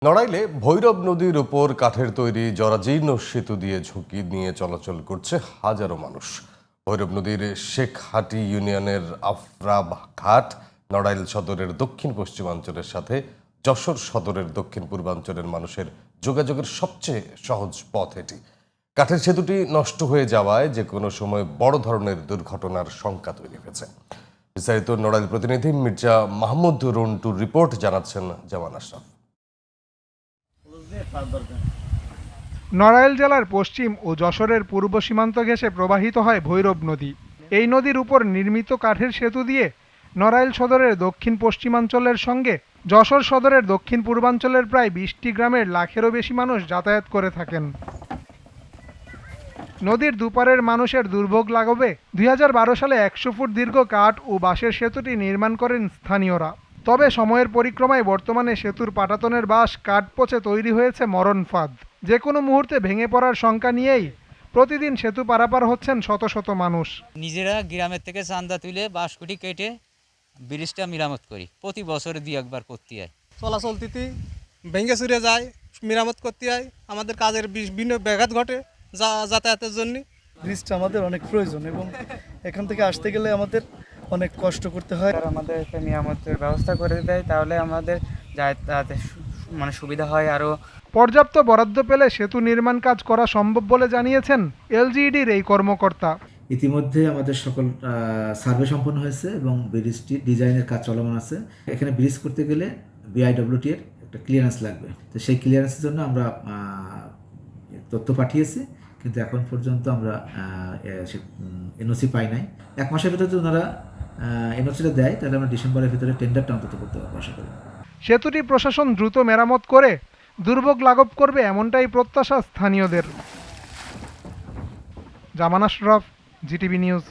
নড়াইলে ভৈরব নদীর উপর কাঠের তৈরি জরাজীর্ণ সেতু দিয়ে ঝুঁকি নিয়ে চলাচল করছে হাজারো মানুষ। ভৈরব নদীর শেখহাটি ইউনিয়নের আফরাব ঘাট নড়াইল সদরের দক্ষিণ পশ্চিমাঞ্চলের সাথে যশোর সদরের দক্ষিণ পূর্বাঞ্চলের মানুষের যোগাযোগের সবচেয়ে সহজ পথ এটি। কাঠের সেতুটি নষ্ট হয়ে যাওয়ায় যে কোনো সময় বড় ধরনের দুর্ঘটনার শঙ্কা তৈরি হয়েছে। বিস্তারিত নড়াইল প্রতিনিধি মির্জা মাহমুদ রন্টুর রিপোর্ট, জানাচ্ছেন জামান আশরাফ। নড়াইল জেলার পশ্চিম ও যশোরের পূর্ব সীমান্ত ঘেঁষে প্রবাহিত হয় ভৈরব নদী। এই নদীর উপর নির্মিত কাঠের সেতু দিয়ে নড়াইল সদরের দক্ষিণ পশ্চিমাঞ্চলের সঙ্গে যশোর সদরের দক্ষিণ পূর্বাঞ্চলের প্রায় 20টি গ্রামের লাখেরও বেশি মানুষ যাতায়াত করে থাকেন। নদীর দুপারের মানুষের দুর্ভোগ লাঘবে 2012 সালে 100 ফুট দীর্ঘ কাঠ ও বাঁশের সেতুটি নির্মাণ করেন স্থানীয়রা। তবে সময়ের পরিক্রমায় বর্তমানে সেতুর পাটাতনের বাঁশ কাঠ পচে তৈরি হয়েছে মরণ ফাঁদ। যে কোনো মুহূর্তে ভেঙে পড়ার শঙ্কা নিয়েই প্রতিদিন সেতু পারাপার হচ্ছেন শত শত মানুষ। নিজেরা গ্রামের থেকে চান্দা তুলে বাঁশকুটি কেটে ব্রিজটা মেরামত করি, প্রতি বছরে 2-1 বার করতে হয়। চলাচলতিতে ভেঙে চুরে যায়, মেরামত করতে হয়, আমাদের কাজের বিভিন্ন ব্যাঘাত ঘটে যাতায়াতের জন্য। ব্রিজটা আমাদের অনেক প্রয়োজন এবং এখান থেকে আসতে গেলে আমাদের অনেক কষ্ট করতে হয়। আমাদের একটা মেরামতের ব্যবস্থা করে দেয়, তাহলে আমাদের যাতায়াতে মানে সুবিধা হয়। আরও পর্যাপ্ত বরাদ্দ পেলে সেতু নির্মাণ কাজ করা সম্ভব বলে জানিয়েছেন এলজিইডির এই কর্মকর্তা। ইতিমধ্যে আমাদের সকল সার্ভে সম্পন্ন হয়েছে এবং ব্রিজটি ডিজাইনের কাজ চলমান আছে। এখানে ব্রিজ করতে গেলে বিআইডব্লিউটি এর একটা ক্লিয়ারেন্স লাগবে, তো সেই ক্লিয়ারেন্সের জন্য আমরা তথ্য পাঠিয়েছি, কিন্তু এখন পর্যন্ত আমরা এনওসি পাই নাই। 1 মাসের ভিতরে যদি ওনারা এনওসিটা দেয়, তাহলে আমরা ডিসেম্বরের ভিতরে টেন্ডারটা অন্তত করতে পারবো আশা করি। সেতুটি প্রশাসন দ্রুত মেরামত করে দুর্ভোগ লাঘব করবে, এমনটাই প্রত্যাশা স্থানীয়দের। জামান আশরাফ, জিটিভি নিউজ।